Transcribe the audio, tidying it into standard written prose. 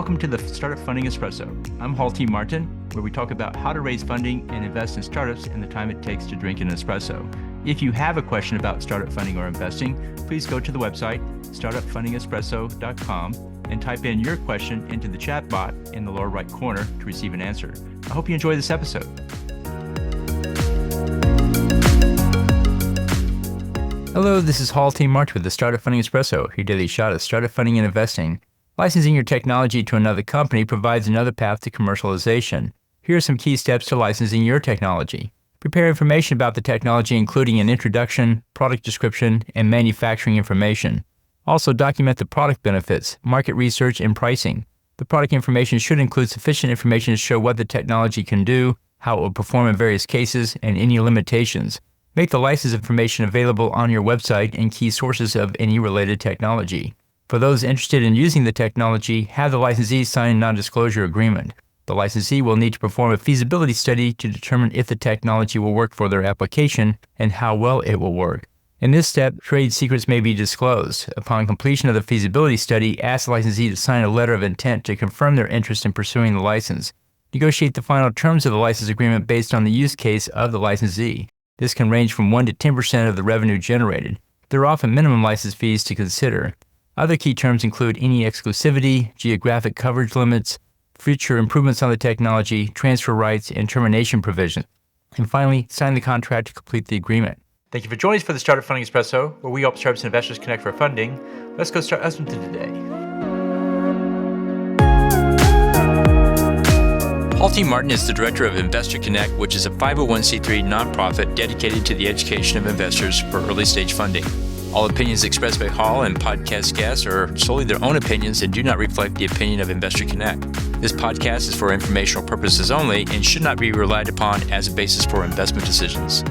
Welcome to the Startup Funding Espresso. I'm Halti Martin, where we talk about how to raise funding and invest in startups and the time it takes to drink an espresso. If you have a question about startup funding or investing, please go to the website, startupfundingespresso.com, and type in your question into the chat bot in the lower right corner to receive an answer. I hope you enjoy this episode. Hello, this is Halti Martin with the Startup Funding Espresso, your daily shot of startup funding and investing. Licensing your technology to another company provides another path to commercialization. Here are some key steps to licensing your technology. Prepare information about the technology, including an introduction, product description, and manufacturing information. Also, document the product benefits, market research, and pricing. The product information should include sufficient information to show what the technology can do, how it will perform in various cases, and any limitations. Make the license information available on your website and key sources of any related technology. For those interested in using the technology, have the licensee sign a non-disclosure agreement. The licensee will need to perform a feasibility study to determine if the technology will work for their application and how well it will work. In this step, trade secrets may be disclosed. Upon completion of the feasibility study, ask the licensee to sign a letter of intent to confirm their interest in pursuing the license. Negotiate the final terms of the license agreement based on the use case of the licensee. This can range from 1 to 10% of the revenue generated. There are often minimum license fees to consider. Other key terms include any exclusivity, geographic coverage limits, future improvements on the technology, transfer rights, and termination provisions. And finally, sign the contract to complete the agreement. Thank you for joining us for the Startup Funding Espresso, where we help startups and investors connect for funding. Let's go start listening to today. Halti Martin is the director of Investor Connect, which is a 501c3 nonprofit dedicated to the education of investors for early-stage funding. All opinions expressed by Hall and podcast guests are solely their own opinions and do not reflect the opinion of Investor Connect. This podcast is for informational purposes only and should not be relied upon as a basis for investment decisions.